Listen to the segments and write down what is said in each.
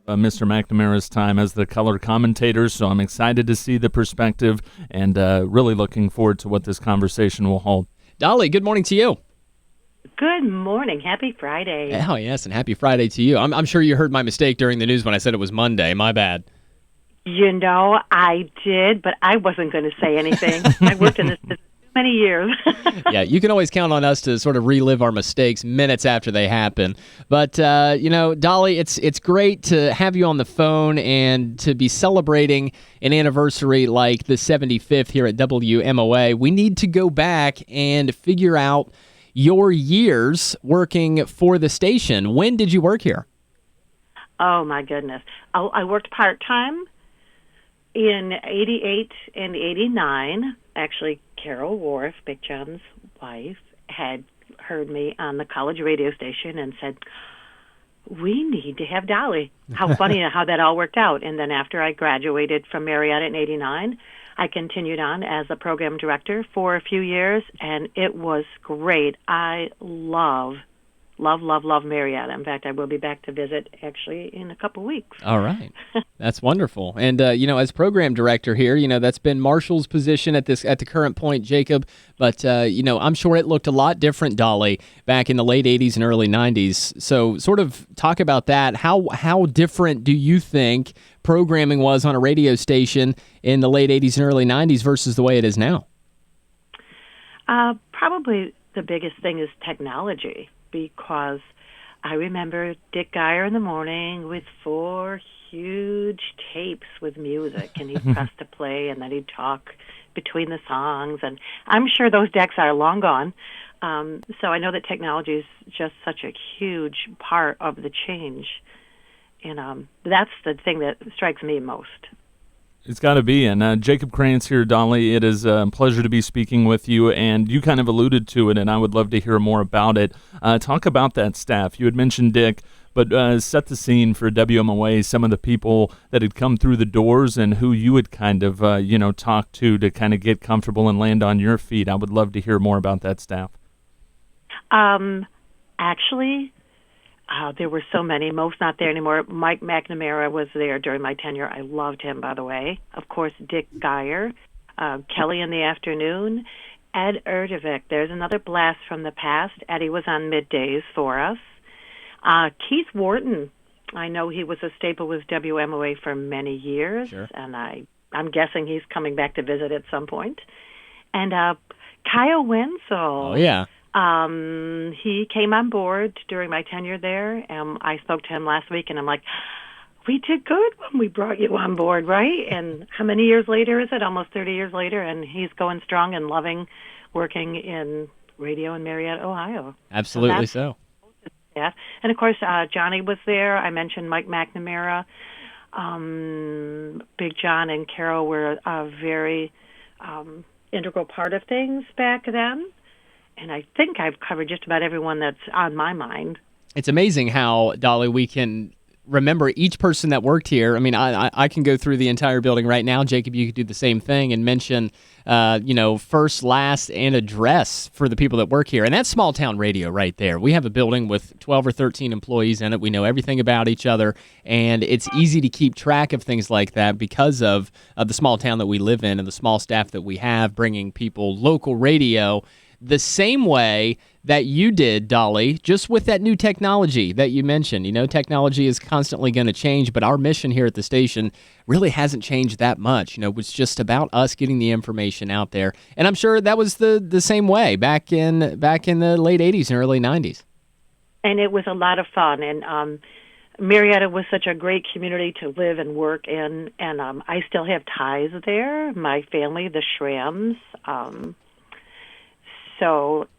Mr. McNamara's time as the color commentator, so I'm excited to see the perspective and really looking forward to what this conversation will hold. Dolly, good morning to you. Good morning. Happy Friday. Oh, yes, and happy Friday to you. I'm sure you heard my mistake during the news when I said it was Monday. My bad. You know, I did, but I wasn't going to say anything. I worked in this business too many years. Yeah, you can always count on us to sort of relive our mistakes minutes after they happen. But, Dolly, it's great to have you on the phone and to be celebrating an anniversary like the 75th here at WMOA. We need to go back and figure out your years working for the station. When did you work here? Oh, my goodness. I worked part-time in 88 and 89. Actually, Carol Worf, Big John's wife, had heard me on the college radio station and said, we need to have Dolly. How funny how that all worked out. And then after I graduated from Marietta in 89, I continued on as a program director for a few years, and it was great. I love Marietta. In fact, I will be back to visit actually in a couple weeks. All right. That's wonderful. And, as program director here, that's been Marshall's position at the current point, Jacob. But, I'm sure it looked a lot different, Dolly, back in the late 80s and early 90s. So sort of talk about that. How different do you think programming was on a radio station in the late 80s and early 90s versus the way it is now? Probably the biggest thing is technology. Because I remember Dick Geyer in the morning with 4 huge tapes with music, and he'd press to play, and then he'd talk between the songs. And I'm sure those decks are long gone. So I know that technology is just such a huge part of the change. And that's the thing that strikes me most. It's got to be. And Jacob Krantz here, Dolly. It is a pleasure to be speaking with you. And you kind of alluded to it, and I would love to hear more about it. Talk about that staff. You had mentioned Dick, but set the scene for WMOA, some of the people that had come through the doors and who you would kind of, talk to kind of get comfortable and land on your feet. I would love to hear more about that staff. Actually, there were so many, most not there anymore. Mike McNamara was there during my tenure. I loved him, by the way. Of course, Dick Geyer, Kelly in the afternoon, Ed Erdovic. There's another blast from the past. Eddie was on middays for us. Keith Wharton, I know he was a staple with WMOA for many years, sure. And I'm guessing he's coming back to visit at some point. And Kyle Wenzel. Oh, yeah. He came on board during my tenure there. I spoke to him last week, and I'm like, we did good when we brought you on board, right? And how many years later is it? Almost 30 years later, and he's going strong and loving working in radio in Marietta, Ohio. Absolutely so. Yeah. And, of course, Johnny was there. I mentioned Mike McNamara. Big John and Carol were a very integral part of things back then. And I think I've covered just about everyone that's on my mind. It's amazing how, Dolly, we can remember each person that worked here. I mean, I can go through the entire building right now. Jacob, you could do the same thing and mention, first, last, and address for the people that work here. And that's small town radio right there. We have a building with 12 or 13 employees in it. We know everything about each other, and it's easy to keep track of things like that because of the small town that we live in and the small staff that we have bringing people local radio the same way that you did, Dolly, just with that new technology that you mentioned. Technology is constantly going to change, but our mission here at the station really hasn't changed that much. It's just about us getting the information out there. And I'm sure that was the same way back in the late 80s and early 90s. And it was a lot of fun. And Marietta was such a great community to live and work in. And I still have ties there. My family, the Shrams. So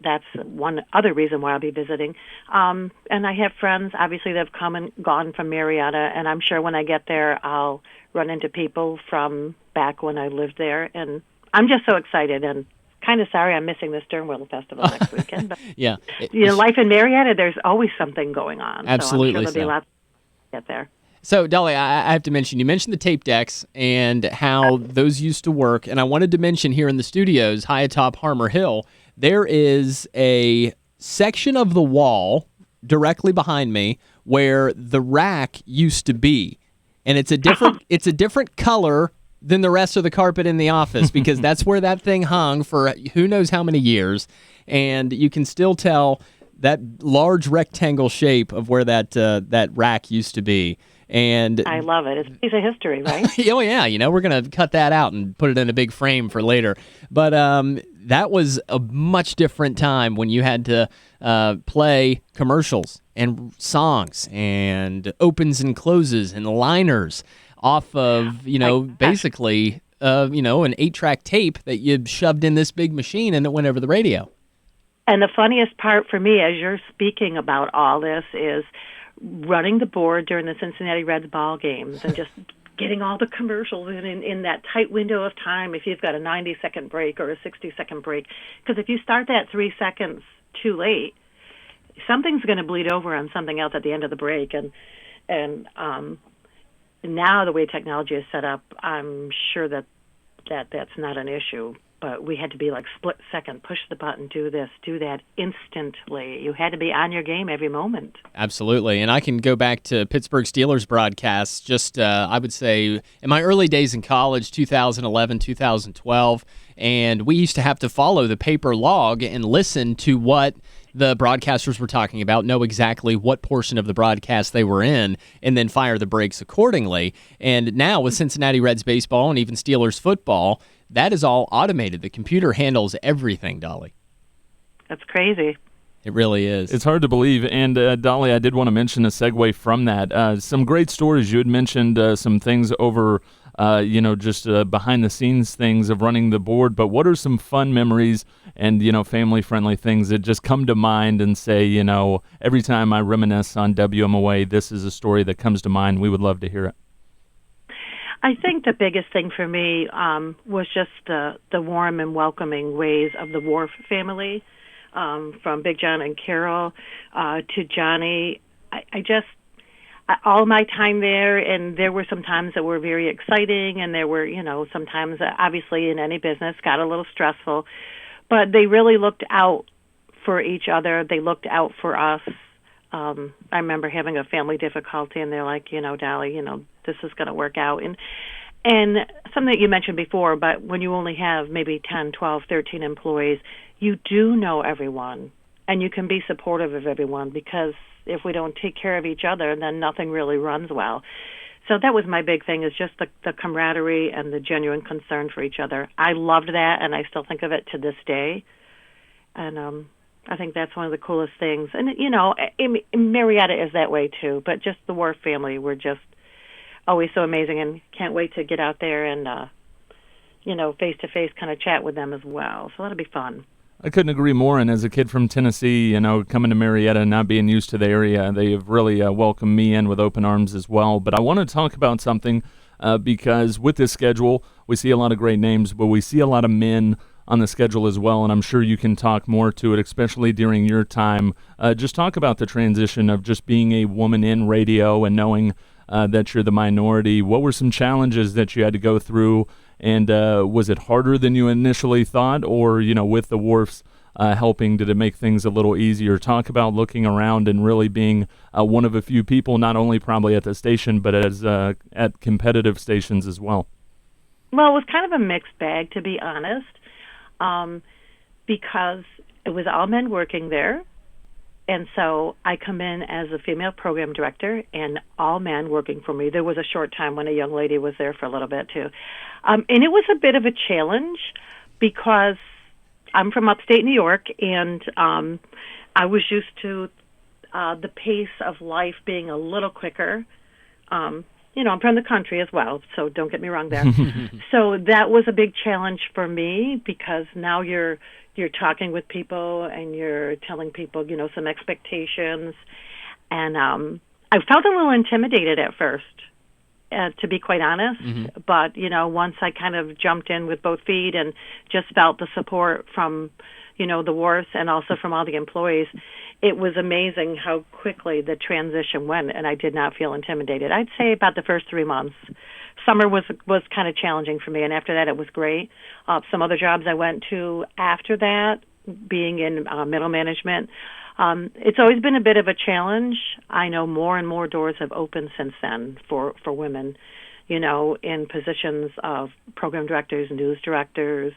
that's one other reason why I'll be visiting. And I have friends, obviously, that have come and gone from Marietta, and I'm sure when I get there, I'll run into people from back when I lived there. And I'm just so excited and kind of sorry I'm missing the Sternwell Festival next weekend. But, yeah. Life in Marietta, there's always something going on. Absolutely. So I'm sure there'll be lots to get there. So, Dolly, I have to mention, you mentioned the tape decks and how those used to work, and I wanted to mention here in the studios, high atop Harmer Hill, there is a section of the wall directly behind me where the rack used to be. And it's a different color than the rest of the carpet in the office because that's where that thing hung for who knows how many years. And you can still tell that large rectangle shape of where that rack used to be. And I love it. It's a piece of history, right? oh yeah, we're gonna cut that out and put it in a big frame for later. But that was a much different time when you had to play commercials and songs and opens and closes and liners off of basically an 8-track tape that you shoved in this big machine and it went over the radio. And the funniest part for me, as you're speaking about all this, is running the board during the Cincinnati Reds ball games and just getting all the commercials in that tight window of time if you've got a 90-second break or a 60-second break. Because if you start that 3 seconds too late, something's going to bleed over on something else at the end of the break. And now the way technology is set up, I'm sure that's not an issue. But we had to be like split second, push the button, do this, do that instantly. You had to be on your game every moment. Absolutely. And I can go back to Pittsburgh Steelers broadcasts just, I would say, in my early days in college, 2011, 2012, and we used to have to follow the paper log and listen to what the broadcasters were talking about, know exactly what portion of the broadcast they were in, and then fire the breaks accordingly. And now with Cincinnati Reds baseball and even Steelers football, that is all automated. The computer handles everything, Dolly. That's crazy. It really is. It's hard to believe. And, Dolly, I did want to mention a segue from that. Some great stories. You had mentioned some things over, just behind-the-scenes things of running the board. But what are some fun memories and, family-friendly things that just come to mind and say, every time I reminisce on WMOA, this is a story that comes to mind. We would love to hear it. I think the biggest thing for me was just the warm and welcoming ways of the Wolf family, from Big John and Carol to Johnny. All my time there, and there were some times that were very exciting, and there were, sometimes, obviously, in any business, got a little stressful. But they really looked out for each other. They looked out for us. I remember having a family difficulty, and they're like, Dolly, this is going to work out. And something that you mentioned before, but when you only have maybe 10, 12, 13 employees, you do know everyone, and you can be supportive of everyone, because if we don't take care of each other, then nothing really runs well. So that was my big thing, is just the camaraderie and the genuine concern for each other. I loved that, and I still think of it to this day. And I think that's one of the coolest things. And, Marietta is that way, too. But just the Worf family were just always so amazing, and can't wait to get out there and, face-to-face kind of chat with them as well. So that'll be fun. I couldn't agree more. And as a kid from Tennessee, coming to Marietta and not being used to the area, they have really welcomed me in with open arms as well. But I want to talk about something because with this schedule, we see a lot of great names, but we see a lot of men on the schedule as well, and I'm sure you can talk more to it, especially during your time. Just talk about the transition of just being a woman in radio and knowing that you're the minority. What were some challenges that you had to go through, and was it harder than you initially thought, or, with the Wharfs helping, did it make things a little easier? Talk about looking around and really being one of a few people, not only probably at the station, but as at competitive stations as well. Well, it was kind of a mixed bag, to be honest. Because it was all men working there. And so I come in as a female program director and all men working for me. There was a short time when a young lady was there for a little bit, too. And it was a bit of a challenge because I'm from upstate New York, and I was used to the pace of life being a little quicker. I'm from the country as well, so don't get me wrong there. So that was a big challenge for me, because now you're talking with people and you're telling people, some expectations. And I felt a little intimidated at first, to be quite honest. Mm-hmm. But, once I kind of jumped in with both feet and just felt the support from, the Wharfs and also from all the employees, it was amazing how quickly the transition went, and I did not feel intimidated. I'd say about the first 3 months. Summer was kind of challenging for me, and after that it was great. Some other jobs I went to after that, being in middle management, It's always been a bit of a challenge. I know more and more doors have opened since then for women, in positions of program directors, news directors,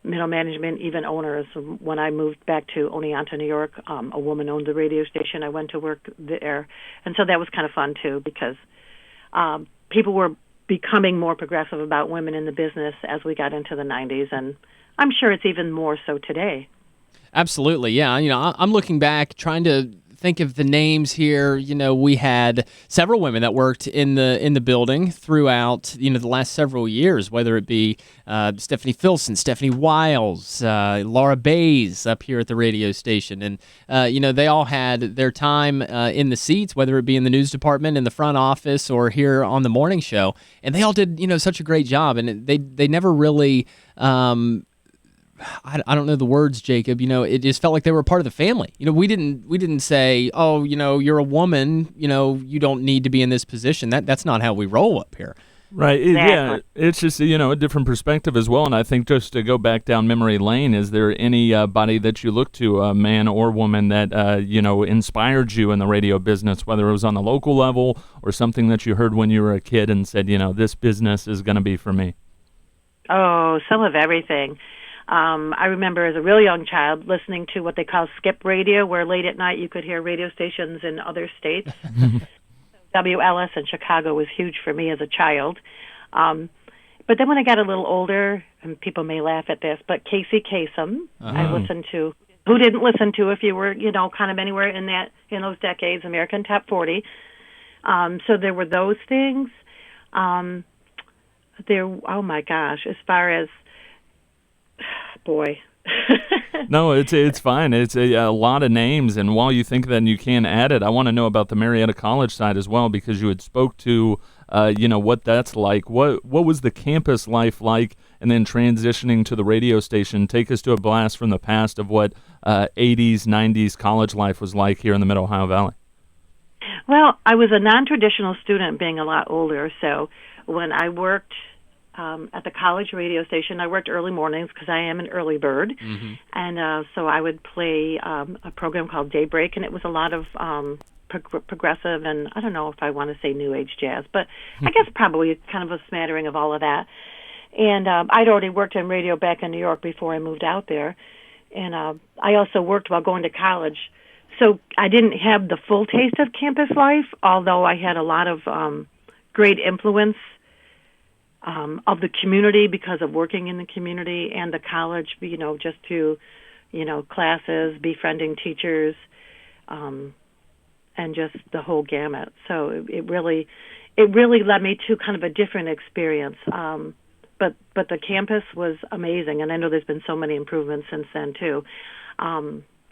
middle management, even owners. When I moved back to Oneonta, New York, a woman owned the radio station. I went to work there. And so that was kind of fun, too, because people were becoming more progressive about women in the business as we got into the 90s. And I'm sure it's even more so today. Absolutely, yeah. I'm looking back, trying to think of the names here. We had several women that worked in the building throughout the last several years, whether it be Stephanie Filson, Stephanie Wiles, Laura Bays up here at the radio station, and they all had their time in the seats, whether it be in the news department, in the front office, or here on the morning show, and they all did such a great job, and they never really. I don't know the words, Jacob. It just felt like they were a part of the family. We didn't say, oh, you're a woman, you don't need to be in this position. That's not how we roll up here. Right. Yeah. It's just, a different perspective as well. And I think just to go back down memory lane, is there anybody that you look to, a man or woman that, inspired you in the radio business, whether it was on the local level or something that you heard when you were a kid and said, this business is going to be for me? Oh, some of everything. I remember as a real young child listening to what they call skip radio, where late at night you could hear radio stations in other states. WLS in Chicago was huge for me as a child. But then when I got a little older, and people may laugh at this, but Casey Kasem, I listened to. Who didn't listen to if you were, kind of anywhere in those decades, American Top 40. So there were those things. Oh my gosh, as far as boy. No, it's fine. It's a lot of names, and while you think that you can add it, I want to know about the Marietta College side as well, because you had spoke to, what that's like. What was the campus life like, and then transitioning to the radio station? Take us to a blast from the past of what 80s, 90s college life was like here in the Middle Ohio Valley. Well, I was a non-traditional student, being a lot older, so when I worked at the college radio station, I worked early mornings because I am an early bird. Mm-hmm. And so I would play a program called Daybreak, and it was a lot of progressive, and I don't know if I want to say new age jazz, but I guess probably kind of a smattering of all of that. And I'd already worked in radio back in New York before I moved out there. And I also worked while going to college. So I didn't have the full taste of campus life, although I had a lot of great influence of the community because of working in the community, and the college, just to, classes, befriending teachers, and just the whole gamut. So it really led me to kind of a different experience. But the campus was amazing, and I know there's been so many improvements since then too.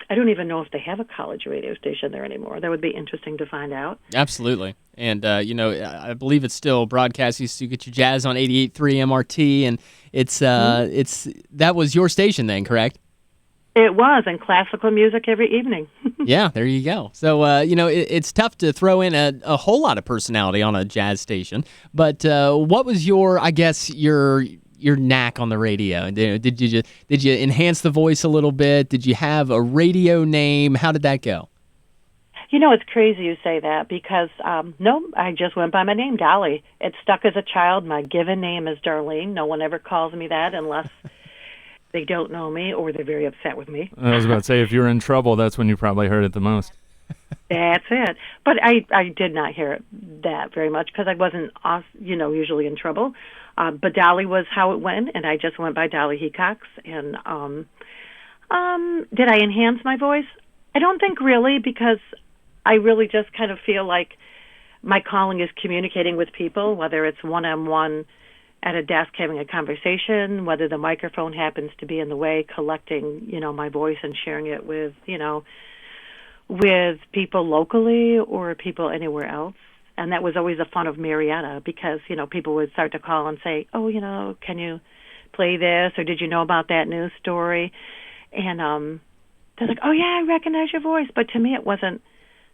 I don't even know if they have a college radio station there anymore. That would be interesting to find out. Absolutely. And, I believe it's still broadcasting, so you get your jazz on 88.3 MRT, and it's that was your station then, correct? It was, and classical music every evening. Yeah, there you go. So, it's tough to throw in a whole lot of personality on a jazz station, but what was your knack on the radio? Did you enhance the voice a little bit? Did you have a radio name? How did that go? It's crazy you say that because, no, I just went by my name, Dolly. It stuck as a child. My given name is Darlene. No one ever calls me that unless they don't know me or they're very upset with me. I was about to say, if you're in trouble, that's when you probably heard it the most. That's it. But I did not hear it that very much because I wasn't, usually in trouble. But Dolly was how it went, and I just went by Dolly Hecox. And did I enhance my voice? I don't think really, because I really just kind of feel like my calling is communicating with people, whether it's one-on-one at a desk having a conversation, whether the microphone happens to be in the way, collecting, my voice and sharing it with, with people locally or people anywhere else. And that was always the fun of Marietta because, people would start to call and say, oh, can you play this? Or did you know about that news story? And they're like, oh, yeah, I recognize your voice. But to me, it wasn't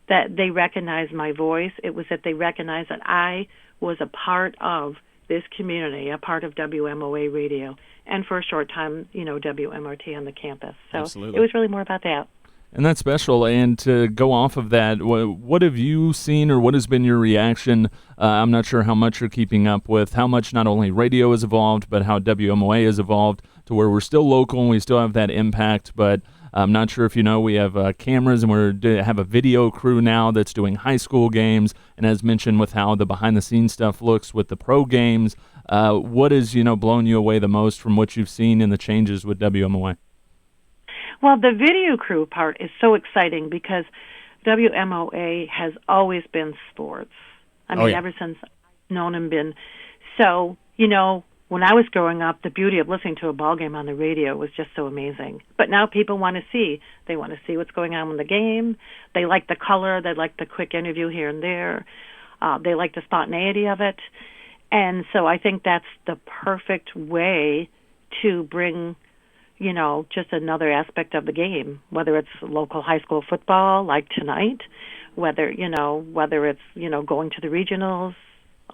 that they recognized my voice. It was that they recognized that I was a part of this community, a part of WMOA radio, and for a short time, WMRT on the campus. So Absolutely. It was really more about that. And that's special. And to go off of that, what have you seen or what has been your reaction? I'm not sure how much you're keeping up with, how much not only radio has evolved, but how WMOA has evolved to where we're still local and we still have that impact. But I'm not sure if you know, we have cameras and have a video crew now that's doing high school games. And as mentioned with how the behind-the-scenes stuff looks with the pro games, what has, blown you away the most from what you've seen in the changes with WMOA? Well, the video crew part is so exciting because WMOA has always been sports. I mean, ever since I've known and been. So, when I was growing up, the beauty of listening to a ball game on the radio was just so amazing. But now people want to see. They want to see what's going on in the game. They like the color. They like the quick interview here and there. They like the spontaneity of it. And so I think that's the perfect way to bring just another aspect of the game, whether it's local high school football like tonight, whether it's, going to the regionals,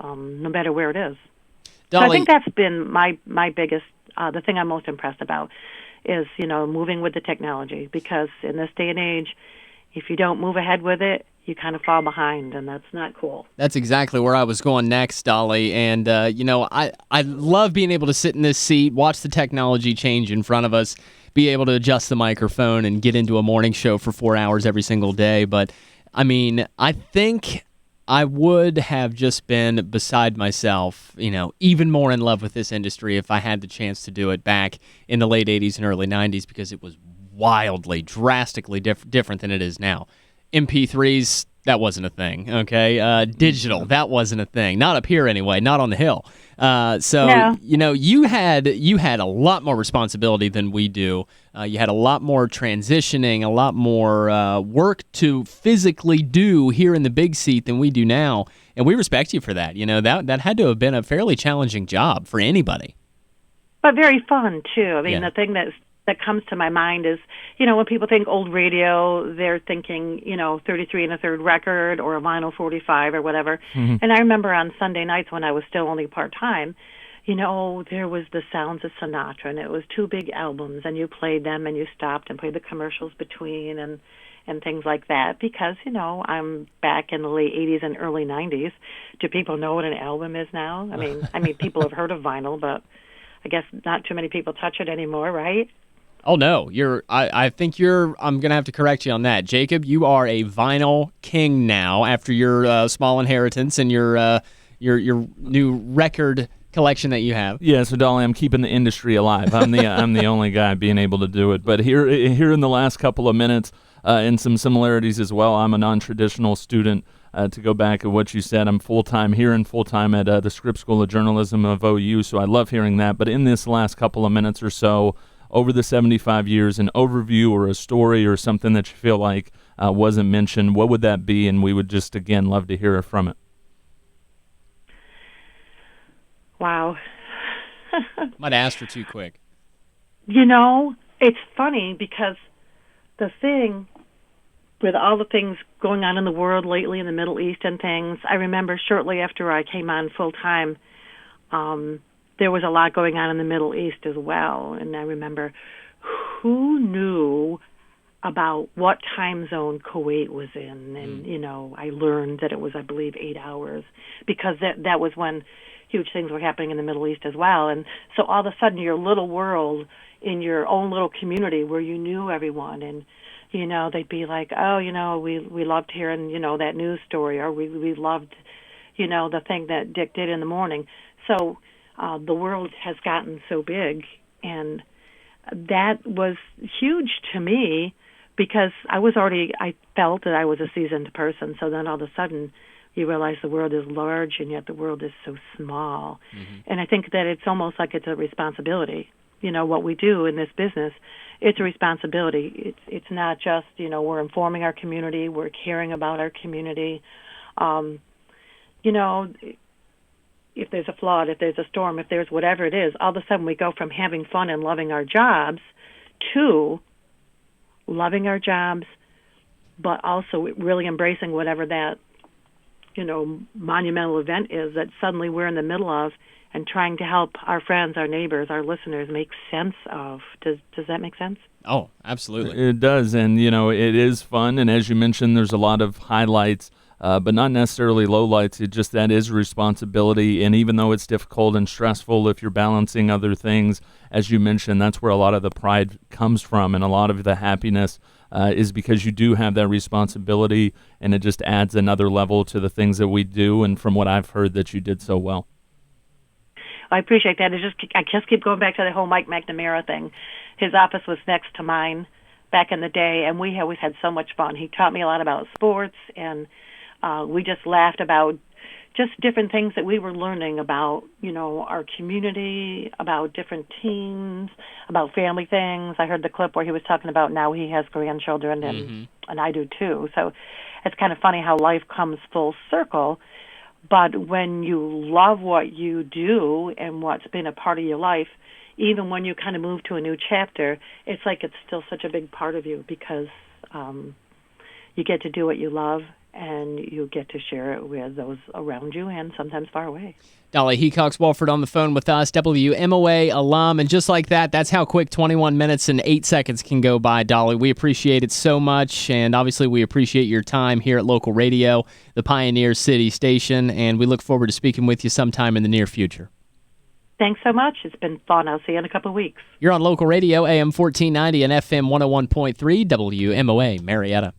no matter where it is. Dolly, so I think that's been my biggest, the thing I'm most impressed about is, moving with the technology, because in this day and age, if you don't move ahead with it, you kind of fall behind, and that's not cool. That's exactly where I was going next, Dolly. And, I love being able to sit in this seat, watch the technology change in front of us, be able to adjust the microphone and get into a morning show for 4 hours every single day. But, I think I would have just been beside myself, even more in love with this industry if I had the chance to do it back in the late 80s and early 90s, because it was wildly, drastically different than it is now. MP3s, that wasn't a thing, okay? Digital, that wasn't a thing. Not up here anyway, not on the hill. So you had a lot more responsibility than we do. You had a lot more transitioning, a lot more work to physically do here in the big seat than we do now. And we respect you for that. That had to have been a fairly challenging job for anybody. But very fun, too. I mean, the thing that comes to my mind is, when people think old radio, they're thinking, 33 1/3 record or a vinyl 45 or whatever. Mm-hmm. And I remember on Sunday nights when I was still only part-time, there was the sounds of Sinatra, and it was 2 big albums, and you played them and you stopped and played the commercials between and things like that, because, I'm back in the late 80s and early 90s. Do people know what an album is now? I mean, people have heard of vinyl, but I guess not too many people touch it anymore, right? Oh, no. I think I'm going to have to correct you on that. Jacob, you are a vinyl king now after your small inheritance and your new record collection that you have. Yeah, so Dolly, I'm keeping the industry alive. I'm the only guy being able to do it. But here in the last couple of minutes, and some similarities as well, I'm a non-traditional student. To go back at what you said, I'm full-time here and full-time at the Scripps School of Journalism of OU, so I love hearing that. But in this last couple of minutes or so, over the 75 years, an overview or a story or something that you feel like wasn't mentioned, what would that be? And we would just, again, love to hear from it. Wow. Might ask for too quick. It's funny because the thing with all the things going on in the world lately in the Middle East and things, I remember shortly after I came on full-time, there was a lot going on in the Middle East as well. And I remember, who knew about what time zone Kuwait was in? And, I learned that it was, I believe, 8 hours, because that was when huge things were happening in the Middle East as well. And so all of a sudden, your little world in your own little community where you knew everyone, and, they'd be like, oh, we loved hearing, that news story, or we loved, the thing that Dick did in the morning. So the world has gotten so big, and that was huge to me, because I felt that I was a seasoned person. So then all of a sudden you realize the world is large, and yet the world is so small. Mm-hmm. And I think that it's almost like it's a responsibility. What we do in this business, it's a responsibility. It's not just, we're informing our community, we're caring about our community. If there's a flood, if there's a storm, if there's whatever it is, all of a sudden we go from having fun and loving our jobs to loving our jobs, but also really embracing whatever that, monumental event is that suddenly we're in the middle of, and trying to help our friends, our neighbors, our listeners make sense of. Does that make sense? Oh, absolutely. It does, and it is fun. And as you mentioned, there's a lot of highlights, but not necessarily lowlights. It just that is responsibility, and even though it's difficult and stressful, if you're balancing other things, as you mentioned, that's where a lot of the pride comes from, and a lot of the happiness is because you do have that responsibility, and it just adds another level to the things that we do. And from what I've heard, that you did so well. I appreciate that. I just keep going back to the whole Mike McNamara thing. His office was next to mine back in the day, and we always had so much fun. He taught me a lot about sports, and we just laughed about just different things that we were learning about, our community, about different teams, about family things. I heard the clip where he was talking about now he has grandchildren, and I do too. So it's kind of funny how life comes full circle. But when you love what you do and what's been a part of your life, even when you kind of move to a new chapter, it's like it's still such a big part of you because you get to do what you love and you get to share it with those around you and sometimes far away. Dolly Hecox Wolford on the phone with us, WMOA alum, and just like that, that's how quick 21 minutes and 8 seconds can go by, Dolly. We appreciate it so much, and obviously we appreciate your time here at Local Radio, the Pioneer City Station, and we look forward to speaking with you sometime in the near future. Thanks so much. It's been fun. I'll see you in a couple of weeks. You're on Local Radio, AM 1490 and FM 101.3, WMOA, Marietta.